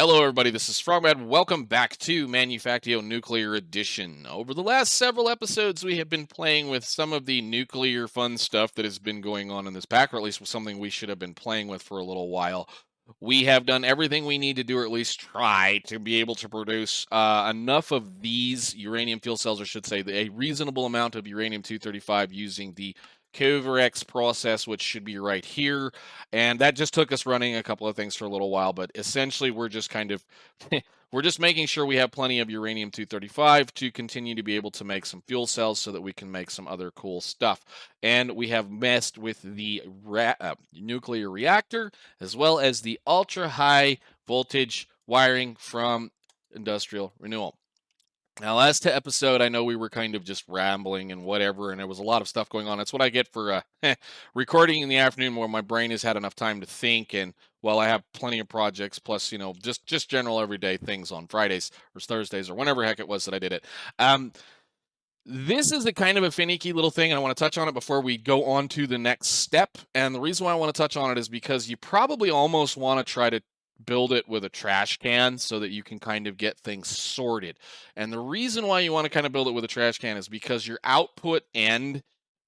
Hello, everybody. This is Frogman. Welcome back to Manufactio Nuclear Edition. Over the last several episodes, we have been playing with some of the nuclear fun stuff that has been going on in this pack, or at least something we should have been playing with for a little while. We have done everything we need to do, or at least try to be able to produce enough of these uranium fuel cells, or should say, a reasonable amount of uranium-235 using the Curseforge process, which should be right here. And that just took us running a couple of things for a little while, but essentially we're just kind of we're just making sure we have plenty of uranium-235 to continue to be able to make some fuel cells so that we can make some other cool stuff. And we have messed with the nuclear reactor as well as the ultra high voltage wiring from industrial renewal. Now, last episode, I know we were kind of just rambling and whatever, and there was a lot of stuff going on. That's what I get for recording in the afternoon where my brain has had enough time to think. And while I have plenty of projects, plus, just general everyday things on Fridays or Thursdays or whenever heck it was that I did it. This is a kind of a finicky little thing, and I want to touch on it before we go on to the next step. And the reason why I want to touch on it is because you probably almost want to try to build it with a trash can so that you can kind of get things sorted. And the reason why you want to kind of build it with a trash can is because your output end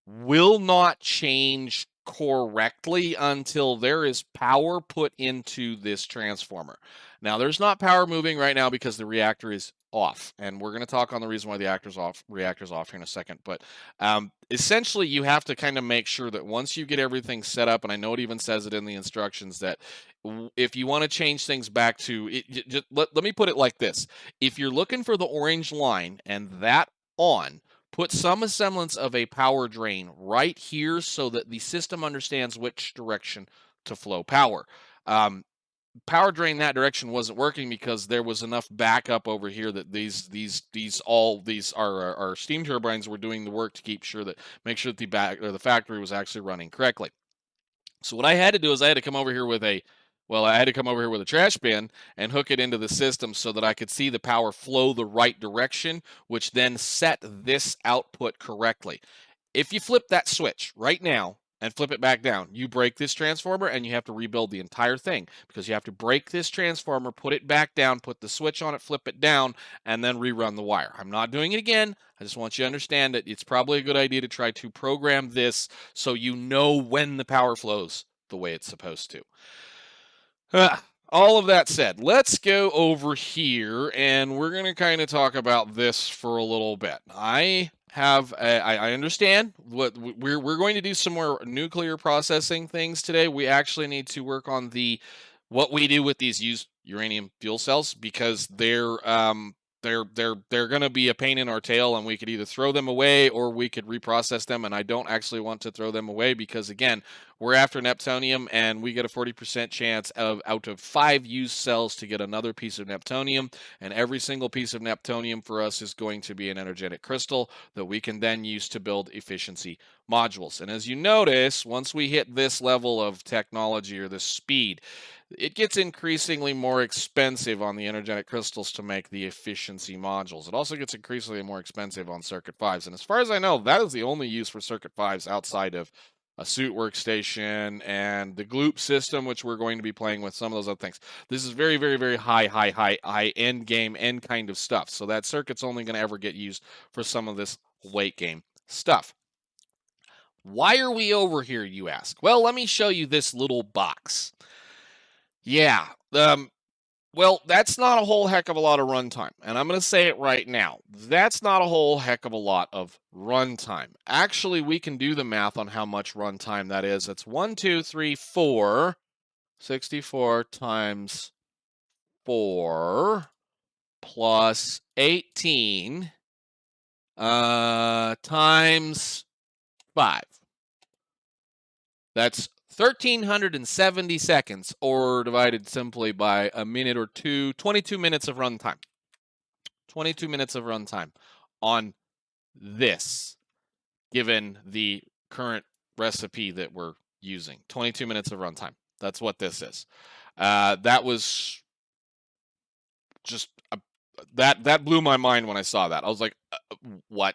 will not change correctly until there is power put into this transformer. Now, there's not power moving right now because the reactor is off, and we're going to talk on the reason why the reactor's off here in a second. But essentially, you have to kind of make sure that once you get everything set up, and I know it even says it in the instructions, that if you want to change things back to it, let me put it like this: if you're looking for the orange line and that on, put some semblance of a power drain right here so that the system understands which direction to flow power. Power drain that direction wasn't working because there was enough backup over here that these our steam turbines were doing the work to make sure that the factory was actually running correctly. So what I had to do is I had to come over here with a trash bin and hook it into the system so that I could see the power flow the right direction, which then set this output correctly. If you flip that switch right now and flip it back down, you break this transformer and you have to rebuild the entire thing because you have to break this transformer, put it back down, put the switch on it, flip it down, and then rerun the wire. I'm not doing it again. I just want you to understand that it's probably a good idea to try to program this so you know when the power flows the way it's supposed to. All of that said, let's go over here and we're going to kind of talk about this for a little bit. I understand what we're going to do some more nuclear processing things today. We actually need to work on what we do with these used uranium fuel cells because they're going to be a pain in our tail, and we could either throw them away or we could reprocess them. And I don't actually want to throw them away because, again, we're after neptunium, and we get a 40% chance out of 5 used cells to get another piece of neptunium. And every single piece of neptunium for us is going to be an energetic crystal that we can then use to build efficiency modules. And as you notice, once we hit this level of technology or this speed, it gets increasingly more expensive on the energetic crystals to make the efficiency modules. It also gets increasingly more expensive on circuit 5s. And as far as I know, that is the only use for circuit 5s outside of a suit workstation and the gloop system, which we're going to be playing with, some of those other things. This is very, very, very high end game end kind of stuff. So that circuit's only going to ever get used for some of this late game stuff. Why are we over here, you ask? Well, let me show you this little box. Yeah, well, that's not a whole heck of a lot of runtime. And I'm going to say it right now. That's not a whole heck of a lot of runtime. Actually, we can do the math on how much runtime that is. It's 1, 2, 3, 4. 64 times 4 plus 18 times 5. That's 1,370 seconds, or divided simply by a minute or two, 22 minutes of runtime. 22 minutes of runtime on this, given the current recipe that we're using. 22 minutes of runtime. That's what this is. That was just that blew my mind when I saw that. I was like, what?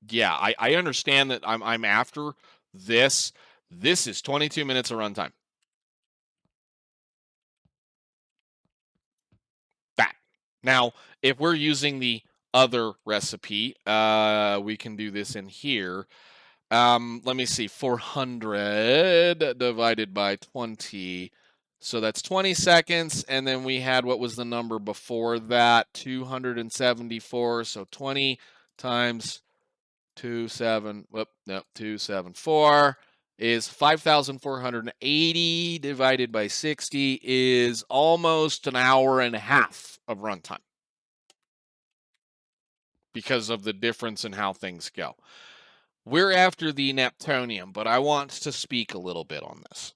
Yeah, I understand that I'm after this. This is 22 minutes of runtime. Now, if we're using the other recipe, we can do this in here. Let me see, 400 divided by 20. So that's 20 seconds. And then we had, what was the number before that? 274. So 20 times 274 is 5,480 divided by 60 is almost an hour and a half of runtime because of the difference in how things go. We're after the Neptunium, but I want to speak a little bit on this.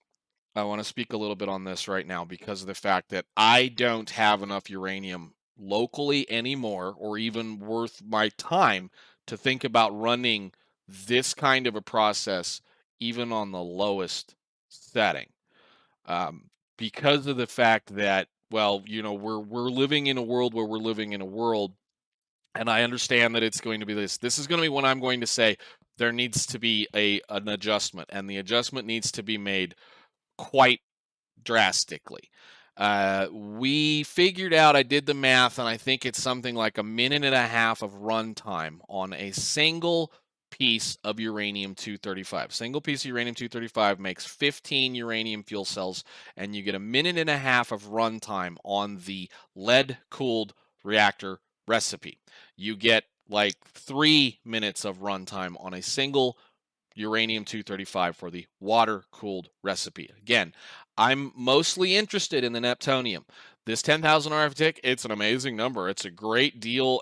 I want to speak a little bit on this right now because of the fact that I don't have enough uranium locally anymore, or even worth my time to think about running this kind of a process even on the lowest setting. Because of the fact that, well, we're living in a world where we're living in a world, and I understand that it's going to be this. This is going to be when I'm going to say there needs to be an adjustment, and the adjustment needs to be made quite drastically. We figured out, I did the math, and I think it's something like a minute and a half of runtime on a single piece of uranium-235. Single piece of uranium-235 makes 15 uranium fuel cells, and you get a minute and a half of runtime on the lead-cooled reactor recipe. You get like 3 minutes of runtime on a single uranium-235 for the water-cooled recipe. Again, I'm mostly interested in the Neptunium. This 10,000 RF tick, it's an amazing number. It's a great deal.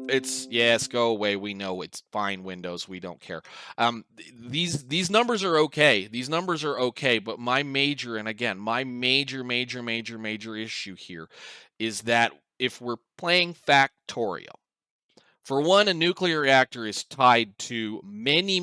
It's, yes, go away. We know it's fine, Windows. We don't care. These numbers are okay. These numbers are okay, but my major, and again, my major issue here is that if we're playing Factorio, for one, a nuclear reactor is tied to many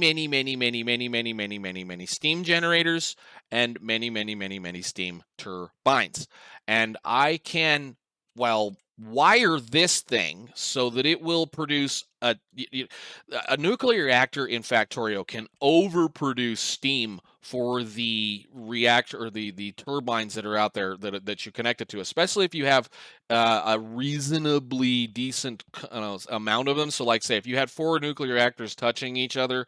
steam generators and many steam turbines. And I can, well, wire this thing so that it will produce a nuclear reactor in Factorio can overproduce steam for the reactor or the turbines that are out there that you connect it to, especially if you have a reasonably decent amount of them. So, like, say, if you had 4 nuclear reactors touching each other,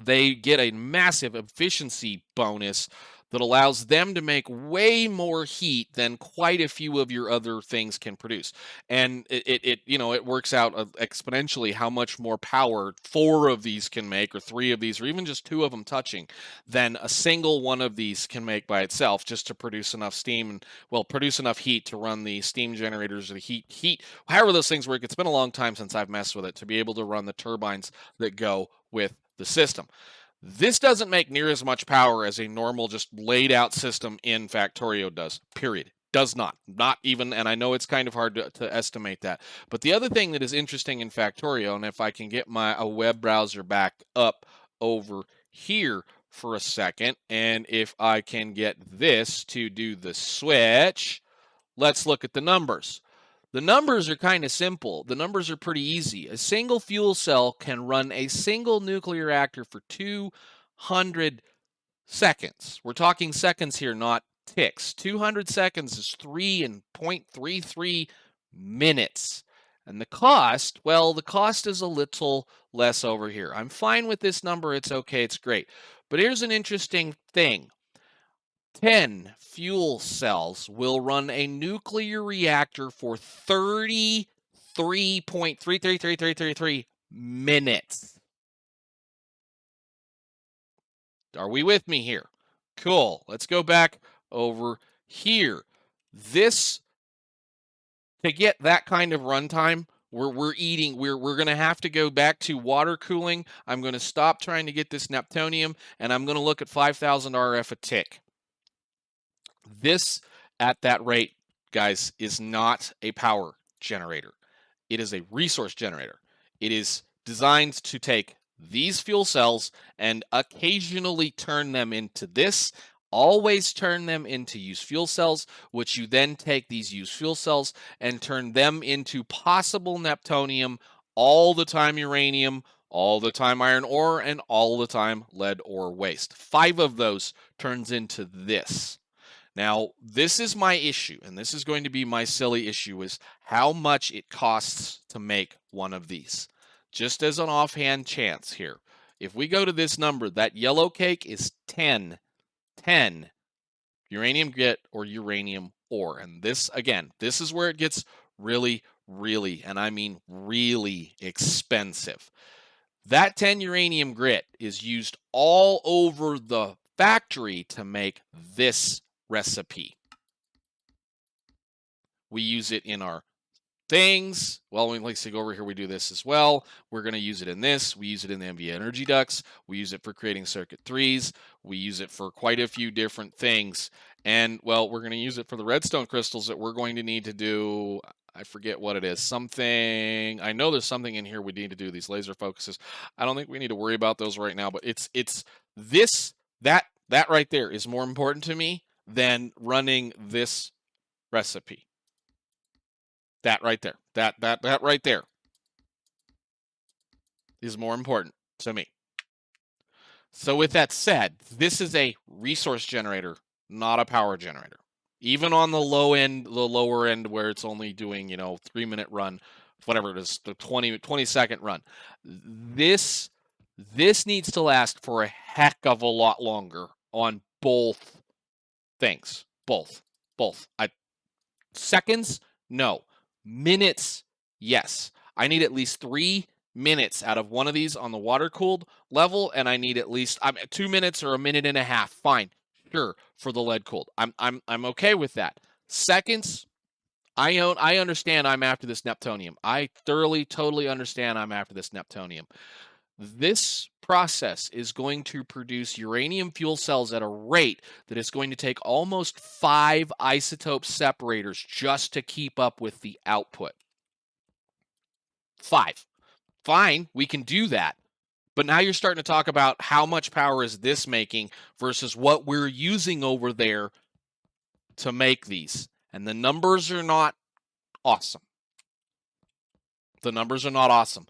they get a massive efficiency bonus that allows them to make way more heat than quite a few of your other things can produce. And it works out exponentially how much more power 4 of these can make, or 3 of these, or even just 2 of them touching, than a single one of these can make by itself, just to produce enough steam and, well, produce enough heat to run the steam generators, or the heat, however those things work. It's been a long time since I've messed with it to be able to run the turbines that go with the system. This doesn't make near as much power as a normal, just laid out system in Factorio does, period. Does not. Not even, and I know it's kind of hard to estimate that. But the other thing that is interesting in Factorio, and if I can get a web browser back up over here for a second, and if I can get this to do the switch, let's look at the numbers. The numbers are kind of simple. The numbers are pretty easy. A single fuel cell can run a single nuclear reactor for 200 seconds. We're talking seconds here, not ticks. 200 seconds is 3.33 minutes. And the cost, well, the cost is a little less over here. I'm fine with this number. It's okay. It's great. But here's an interesting thing. 10 fuel cells will run a nuclear reactor for 33.33333 minutes. Are we with me here? Cool. Let's go back over here. This, to get that kind of runtime, we're going to have to go back to water cooling. I'm going to stop trying to get this Neptunium, and I'm going to look at 5,000 RF a tick. This, at that rate, guys, is not a power generator. It is a resource generator. It is designed to take these fuel cells and occasionally turn them into this. Always turn them into used fuel cells, which you then take these used fuel cells and turn them into possible Neptunium, all the time uranium, all the time iron ore, and all the time lead ore waste. 5 of those turns into this. Now, this is my issue, and this is going to be my silly issue, is how much it costs to make one of these. Just as an offhand chance here, if we go to this number, that yellow cake is 10 uranium grit or uranium ore. And this, again, this is where it gets really, and I mean really expensive. That 10 uranium grit is used all over the factory to make this recipe. We use it in our things. Well, let's go over here. We do this as well. We're going to use it in this. We use it in the MV energy ducts. We use it for creating circuit 3s. We use it for quite a few different things. And, well, we're going to use it for the redstone crystals that we're going to need to do. I forget what it is. Something. I know there's something in here we need to do, these laser focuses. I don't think we need to worry about those right now, but it's this, that right there is more important to me than running this recipe. That right there, that right there is more important to me. So with that said, this is a resource generator, not a power generator. Even on the low end, the lower end where it's only doing, 3-minute run, whatever it is, the 20-second run. This needs to last for a heck of a lot longer on both things. Both. Seconds? No. Minutes, yes. I need at least 3 minutes out of one of these on the water cooled level, and I need at least 2 minutes or a minute and a half. Fine, sure, for the lead cooled. I'm okay with that. Seconds, I understand I'm after this neptunium. I totally understand I'm after this neptunium. This process is going to produce uranium fuel cells at a rate that is going to take almost 5 isotope separators just to keep up with the output. 5. Fine, we can do that. But now you're starting to talk about how much power is this making versus what we're using over there to make these. And the numbers are not awesome. The numbers are not awesome.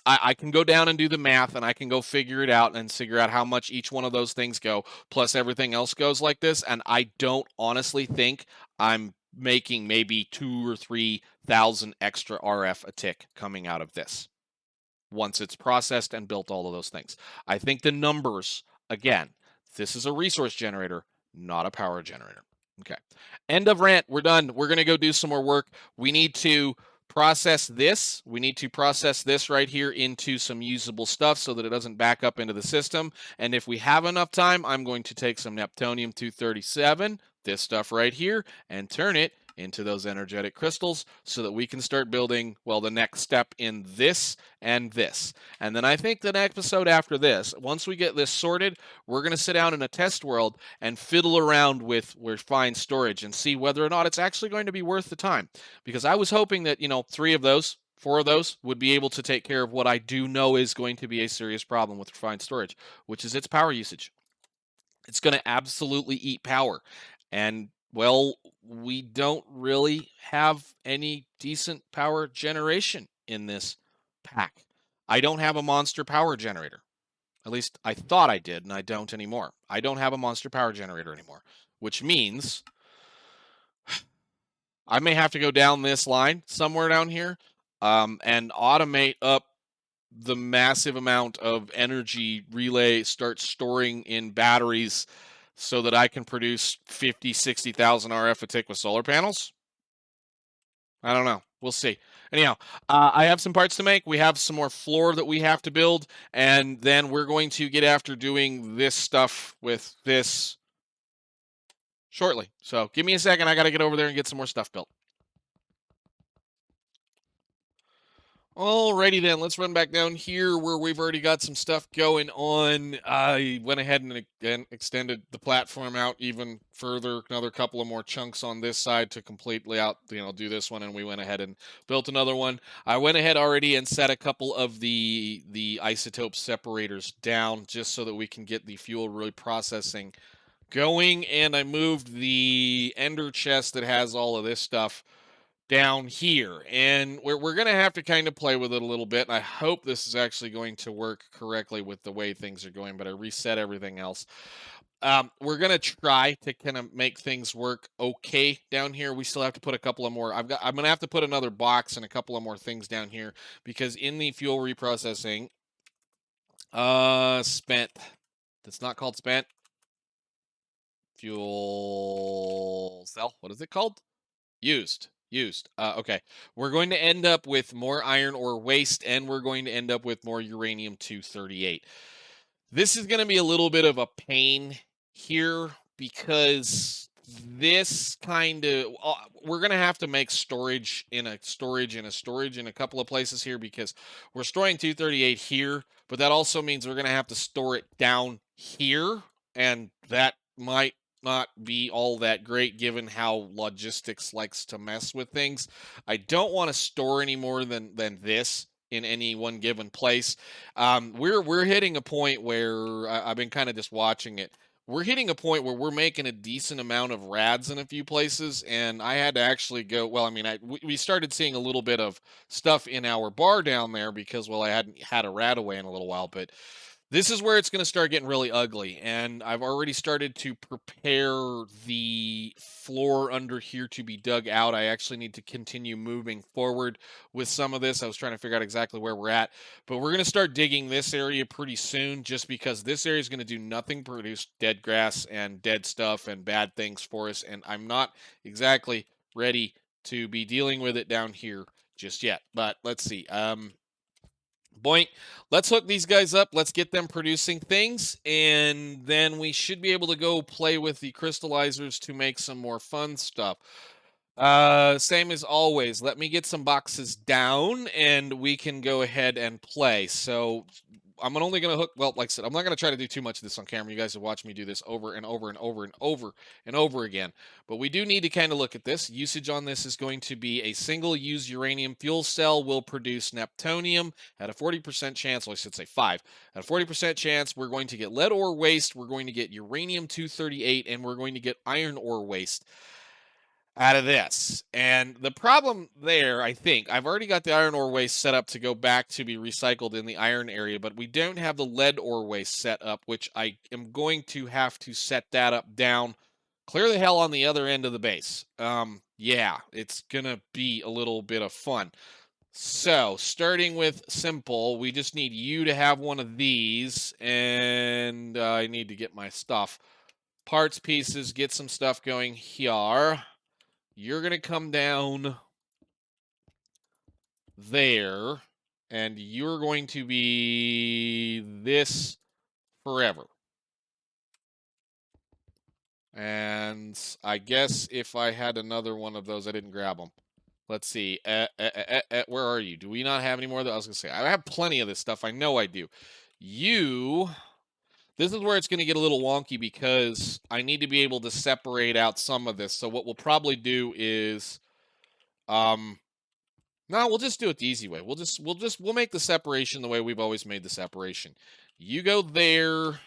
I can go down and do the math, and I can go figure it out and figure out how much each one of those things go, plus everything else goes like this. And I don't honestly think I'm making maybe 2,000 or 3,000 extra RF a tick coming out of this once it's processed and built all of those things. I think the numbers, again, this is a resource generator, not a power generator. Okay. End of rant. We're done. We're going to go do some more work. We need to process this. We need to process this right here into some usable stuff so that it doesn't back up into the system. And if we have enough time, I'm going to take some Neptunium-237, this stuff right here, and turn it into those energetic crystals so that we can start building, well, the next step in this and this. And then I think the next episode after this, once we get this sorted, we're going to sit down in a test world and fiddle around with refined storage and see whether or not it's actually going to be worth the time. Because I was hoping that, 4 of those would be able to take care of what I do know is going to be a serious problem with refined storage, which is its power usage. It's going to absolutely eat power. And, well, we don't really have any decent power generation in this pack. I don't have a monster power generator. At least I thought I did, and I don't anymore. I don't have a monster power generator anymore, which means I may have to go down this line somewhere down here and automate up the massive amount of energy relay, start storing in batteries so that I can produce 50, 60,000 RF a tick with solar panels. I don't know. We'll see. Anyhow, I have some parts to make. We have some more floor that we have to build, and then we're going to get after doing this stuff with this shortly. So give me a second. I got to get over there and get some more stuff built. Alrighty then, let's run back down here where we've already got some stuff going on. I went ahead and extended the platform out even further, another couple of more chunks on this side to completely out, do this one, and we went ahead and built another one. I went ahead already and set a couple of the isotope separators down just so that we can get the fuel reprocessing going, and I moved the ender chest that has all of this stuff down here. And we're going to have to kind of play with it a little bit. And I hope this is actually going to work correctly with the way things are going, but I reset everything else. We're going to try to kind of make things work okay down here. We still have to put a couple of more. I'm going to have to put another box and a couple of more things down here because in the fuel reprocessing, spent, that's not called spent. Fuel cell. What is it called? Used. Okay. We're going to end up with more iron ore waste, and we're going to end up with more uranium-238. This is going to be a little bit of a pain here because this kind of we're going to have to make storage in a storage in a couple of places here because we're storing 238 here, but that also means we're going to have to store it down here, and that might not be all that great given how logistics likes to mess with things. I don't want to store any more than this in any one given place. We're hitting a point where I've been kind of just watching it. We're hitting a point where we're making a decent amount of rads in a few places, and I had to actually go. Well, I mean, we started seeing a little bit of stuff in our bar down there because, well, I hadn't had a rad away in a little while, but this is where it's going to start getting really ugly, and I've already started to prepare the floor under here to be dug out. I actually need to continue moving forward with some of this. I was trying to figure out exactly where we're at, but we're going to start digging this area pretty soon just because this area is going to do nothing but produce dead grass and dead stuff and bad things for us, and I'm not exactly ready to be dealing with it down here just yet. But let's see. Boink. Let's hook these guys up. Let's get them producing things, and then we should be able to go play with the crystallizers to make some more fun stuff. Same as always. Let me get some boxes down, and we can go ahead and play. So I'm only going to hook, well, like I said, I'm not going to try to do too much of this on camera. You guys have watched me do this over and over and over and over and over again. But we do need to kind of look at this. Usage on this is going to be a single-use uranium fuel cell will produce neptunium at a 40% chance, well, I should say 5. At a 40% chance, we're going to get lead ore waste, we're going to get uranium-238, and we're going to get iron ore waste out of this. And the problem there, I think, I've already got the iron ore waste set up to go back to be recycled in the iron area, but we don't have the lead ore waste set up, which I am going to have to set that up down clear the hell on the other end of the base. Yeah, it's gonna be a little bit of fun. So, starting with simple, we just need you to have one of these, and I need to get my stuff. Parts, pieces, get some stuff going here. You're going to come down there, and you're going to be this forever. And I guess if I had another one of those, I didn't grab them. Let's see. Where are you? Do we not have any more of those? I was going to say, I have plenty of this stuff. I know I do. This is where it's going to get a little wonky because I need to be able to separate out some of this. So what we'll probably do is, no, we'll just do it the easy way. We'll make the separation the way we've always made the separation. You go there.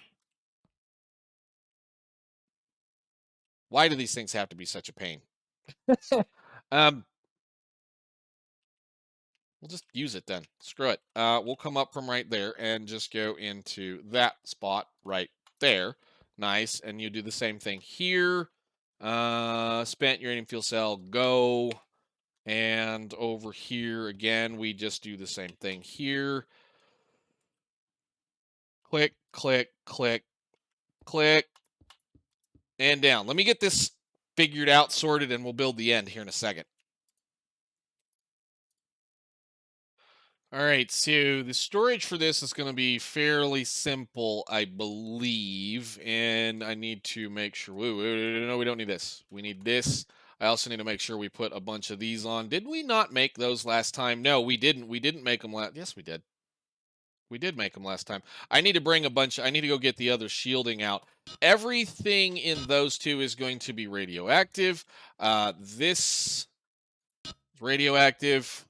Why do these things have to be such a pain? We'll just use it then. Screw it. We'll come up from right there and just go into that spot right there. Nice. And you do the same thing here. Spent uranium fuel cell, go. And over here, again, we just do the same thing here. Click, click, click, click. And down. Let me get this figured out, sorted, and we'll build the end here in a second. All right, so the storage for this is going to be fairly simple, I believe, and I need to make sure. No, we don't need this. We need this. I also need to make sure we put a bunch of these on. Did we not make those last time? No, we didn't. We didn't make them last. Yes, we did. We did make them last time. I need to bring a bunch. I need to go get the other shielding out. Everything in those two is going to be radioactive. This is radioactive.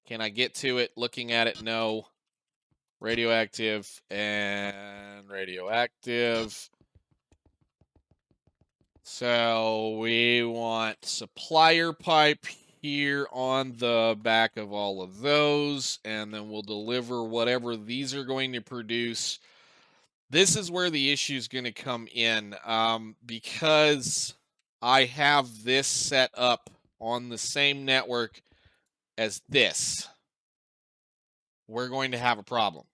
Can I get to it? Looking at it, no. Radioactive and radioactive. So we want supplier pipe here on the back of all of those, and then we'll deliver whatever these are going to produce. This is where the issue is going to come in, because I have this set up on the same network as this. We're going to have a problem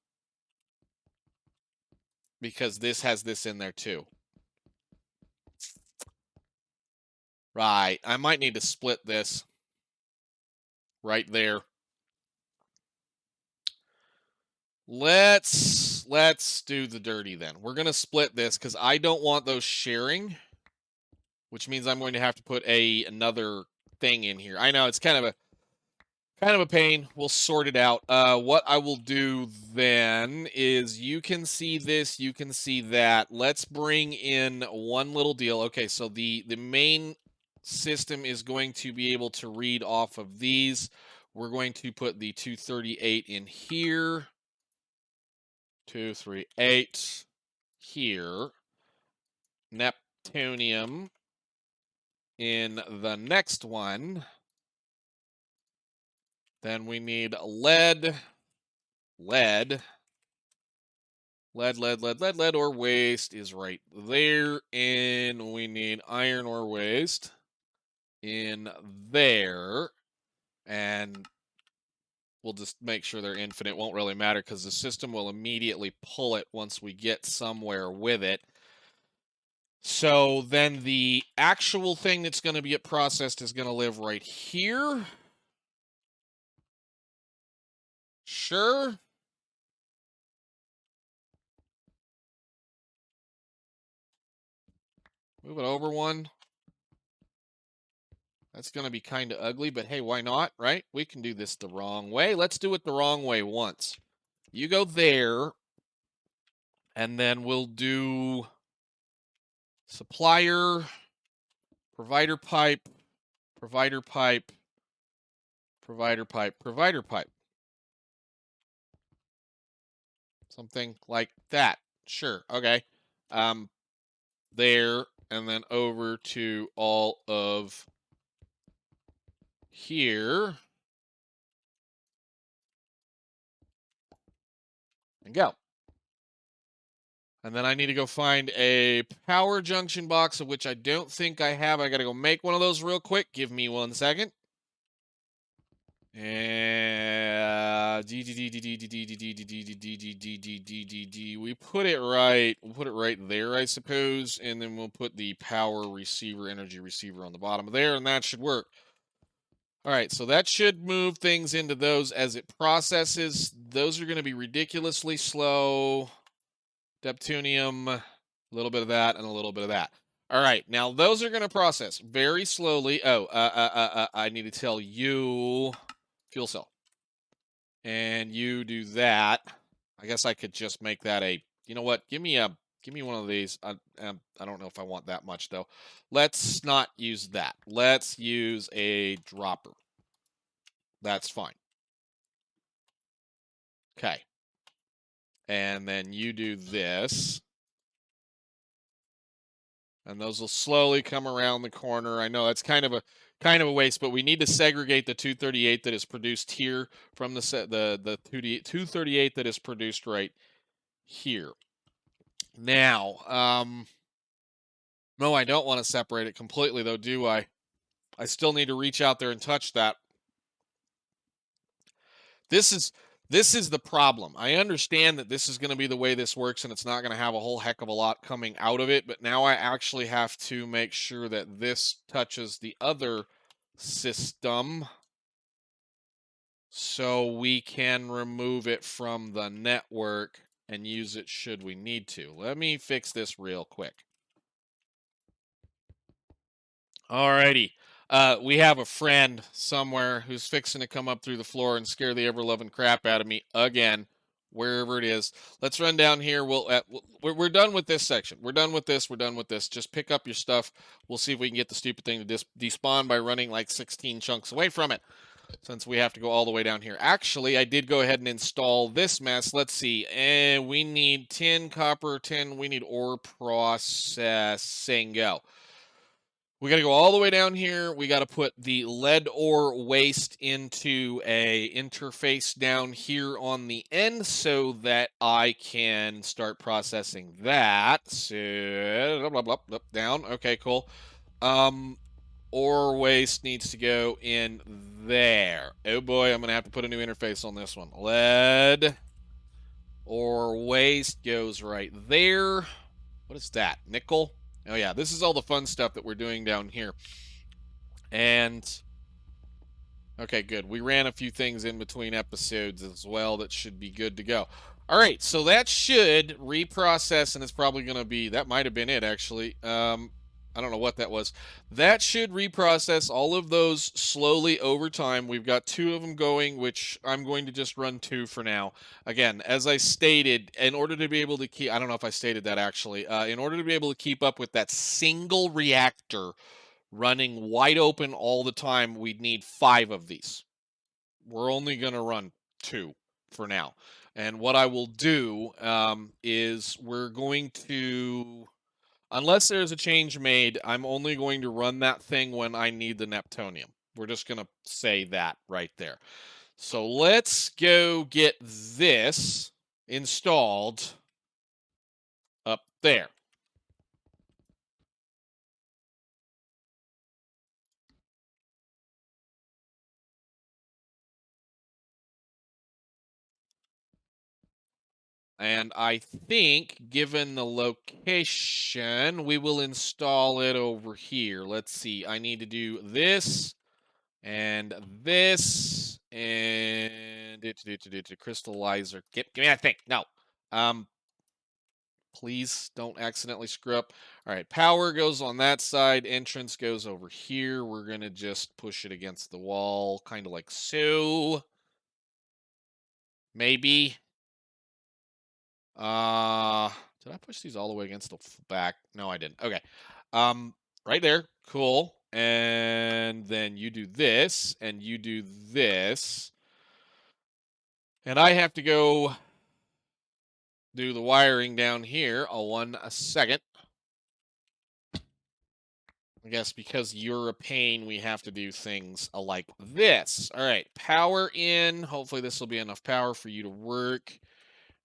because this has this in there too. Right. I might need to split this right there. Let's do the dirty then. We're going to split this because I don't want those sharing, which means I'm going to have to put another thing in here. I know it's kind of a pain. We'll sort it out. What I will do then is you can see this, you can see that. Let's bring in one little deal. Okay, so the main system is going to be able to read off of these. We're going to put the 238 in here. 238 here. Neptunium in the next one. Then we need lead or waste is right there. And we need iron or waste in there. And we'll just make sure they're infinite. Won't really matter because the system will immediately pull it once we get somewhere with it. So then the actual thing that's going to get processed is going to live right here. Sure. Move it over one. That's going to be kind of ugly, but hey, why not, right? We can do this the wrong way. Let's do it the wrong way once. You go there, and then we'll do supplier, provider pipe, provider pipe, provider pipe, provider pipe. Something like that. Sure, okay. There, and then over to all of here. And go. And then I need to go find a power junction box, of which I don't think I have. I got to go make one of those real quick. Give me 1 second. And we put it right. We'll put it right there, I suppose. And then we'll put the power receiver, energy receiver on the bottom of there, and that should work. All right, so that should move things into those as it processes. Those are going to be ridiculously slow. Neptunium, a little bit of that, and a little bit of that. All right, now those are going to process very slowly. Oh, I need to tell you fuel cell. And you do that. I guess I could just make that a, you know what? Give me one of these. I don't know if I want that much though. Let's not use that. Let's use a dropper. That's fine. Okay. And then you do this. And those will slowly come around the corner. I know that's kind of a waste, but we need to segregate the 238 that is produced here from the 238 that is produced right here. Now, no, I don't want to separate it completely, though, do I? I still need to reach out there and touch that. This is the problem. I understand that this is going to be the way this works, and it's not going to have a whole heck of a lot coming out of it, but now I actually have to make sure that this touches the other system so we can remove it from the network and use it should we need to. Let me fix this real quick. Alrighty. We have a friend somewhere who's fixing to come up through the floor and scare the ever-loving crap out of me again, wherever it is. Let's run down here. We're done with this section. We're done with this. We're done with this. Just pick up your stuff. We'll see if we can get the stupid thing to despawn by running like 16 chunks away from it, since we have to go all the way down here. Actually, I did go ahead and install this mess. Let's see. And we need tin, copper, tin. We need ore processing. Go. We got to go all the way down here. We got to put the lead ore waste into a interface down here on the end so that I can start processing that. So blah, blah, blah, blah, down. Okay, cool. Ore waste needs to go in there. Oh boy, I'm gonna have to put a new interface on this one. Lead ore waste goes right there. What is that? Nickel? Oh yeah, this is all the fun stuff that we're doing down here. And okay, good. We ran a few things in between episodes as well that should be good to go. All right, so that should reprocess, and it's probably going to be, that might have been it actually. I don't know what that was. That should reprocess all of those slowly over time. We've got 2 of them going, which I'm going to just run 2 for now. Again, as I stated, in order to be able to keep, I don't know if I stated that actually, in order to be able to keep up with that single reactor running wide open all the time, we'd need 5 of these. We're only going to run 2 for now. And what I will do is we're going to, unless there's a change made, I'm only going to run that thing when I need the Neptunium. We're just going to say that right there. So let's go get this installed up there. And I think, given the location, we will install it over here. Let's see. I need to do this and this and crystallizer. Give me that thing. No. Please don't accidentally screw up. All right, power goes on that side. Entrance goes over here. We're going to just push it against the wall, kind of like so. Maybe. Did I push these all the way against the back? No, I didn't. Okay. Right there. Cool. And then you do this, and you do this. And I have to go do the wiring down here. A second. I guess because you're a pain, we have to do things like this. All right, power in. Hopefully this will be enough power for you to work.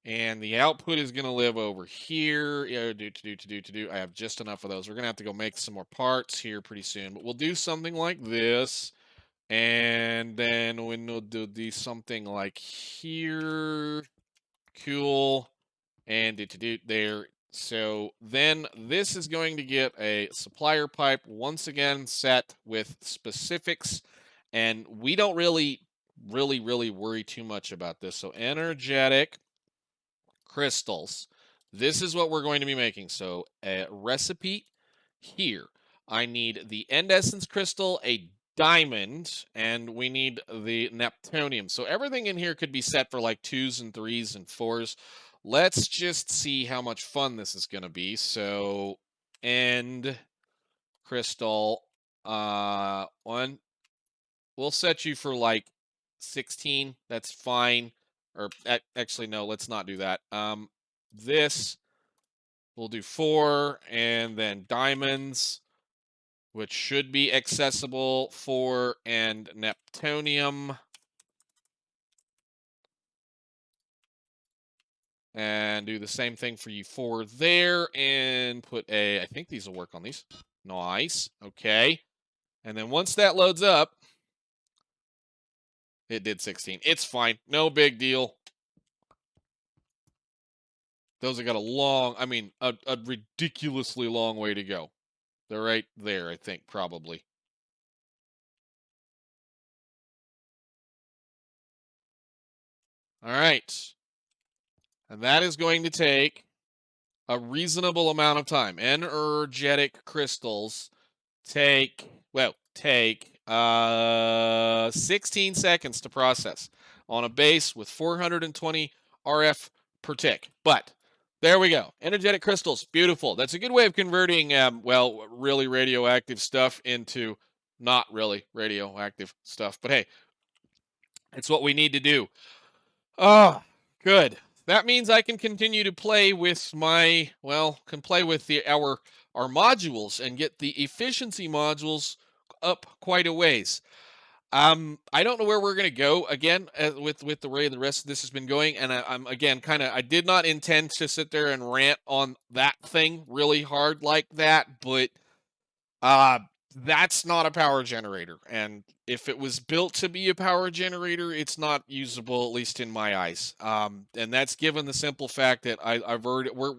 And the output is going to live over here. I have just enough of those. We're going to have to go make some more parts here pretty soon. But we'll do something like this. And then we'll do something like here. Cool. And there. So then this is going to get a supplier pipe once again set with specifics. And we don't really worry too much about this. So energetic crystals. This is what we're going to be making. So a recipe here. I need the end essence crystal, a diamond, and we need the Neptunium. So everything in here could be set for like 2s and 3s and 4s. Let's just see how much fun this is going to be. So end crystal, one. We'll set you for like 16. That's fine. Or actually, no, let's not do that. This we'll do 4, and then diamonds, which should be accessible 4, and Neptunium. And do the same thing for you 4 there, and put a, I think these will work on these. Nice. Okay. And then once that loads up, it did 16. It's fine. No big deal. Those have got a long, I mean, a ridiculously long way to go. They're right there, I think, probably. All right. And that is going to take a reasonable amount of time. Energetic crystals take 16 seconds to process on a base with 420 RF per tick. But there we go. Energetic crystals, beautiful. That's a good way of converting, really radioactive stuff into not really radioactive stuff. But hey, it's what we need to do. Oh, good. That means I can continue to play with our our modules and get the efficiency modules up quite a ways. I don't know where we're gonna go again with the way the rest of this has been going, and I'm again I did not intend to sit there and rant on that thing really hard like that, but uh, that's not a power generator, and if it was built to be a power generator, it's not usable, at least in my eyes. And that's given the simple fact that I've heard we're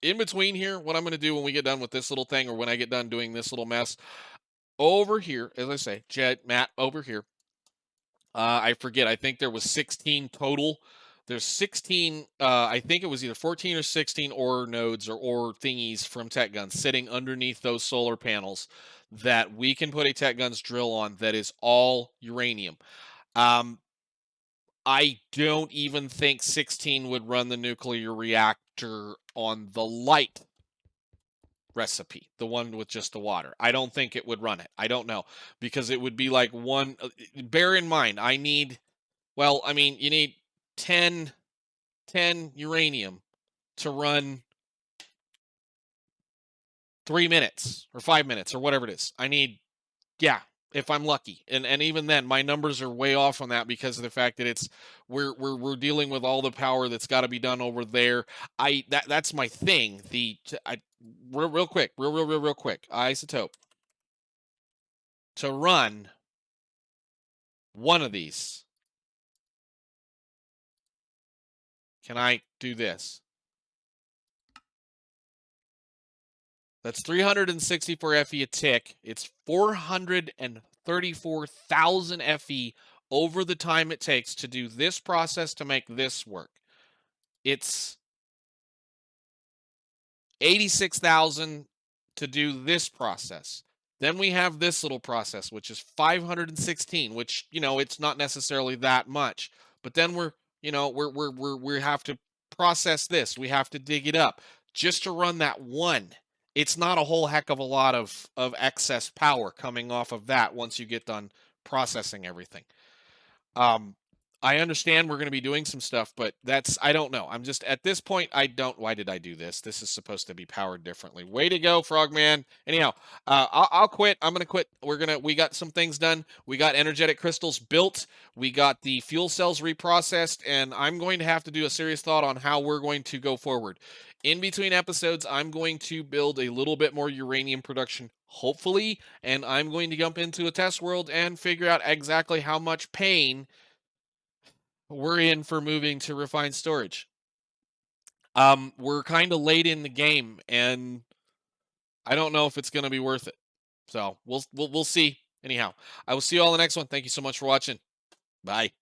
in between here. What I'm going to do when we get done with this little thing, or when I get done doing this little mess over here, as I say, Jed, Matt, over here. I forget. I think there was 16 total. There's 16. I think it was either 14 or 16 ore nodes or thingies from Tech Guns sitting underneath those solar panels that we can put a Tech Guns drill on. That is all uranium. I don't even think 16 would run the nuclear reactor on the light recipe, the one with just the water. I don't think it would run it. I don't know, because it would be like one. Bear in mind, I need. Well, I mean, you need 10 uranium to run 3 minutes or 5 minutes or whatever it is. I need, yeah, if I'm lucky. And even then, my numbers are way off on that because of the fact that it's we're dealing with all the power that's got to be done over there. That's my thing. Real quick, real quick. Isotope to run one of these. Can I do this? That's 364 FE a tick. It's 434,000 FE over the time it takes to do this process to make this work. It's 86,000 to do this process. Then we have this little process, which is 516, which, it's not necessarily that much. But then we have to process this. We have to dig it up just to run that one. It's not a whole heck of a lot of excess power coming off of that once you get done processing everything. I understand we're going to be doing some stuff, but I don't know. I'm just at this point, why did I do this? This is supposed to be powered differently. Way to go, Frogman. Anyhow, I'll quit. I'm going to quit. We got some things done. We got energetic crystals built. We got the fuel cells reprocessed, and I'm going to have to do a serious thought on how we're going to go forward. In between episodes, I'm going to build a little bit more uranium production, hopefully, and I'm going to jump into a test world and figure out exactly how much pain we're in for moving to refined storage. We're kind of late in the game, and I don't know if it's going to be worth it. So we'll see. Anyhow, I will see you all in the next one. Thank you so much for watching. Bye.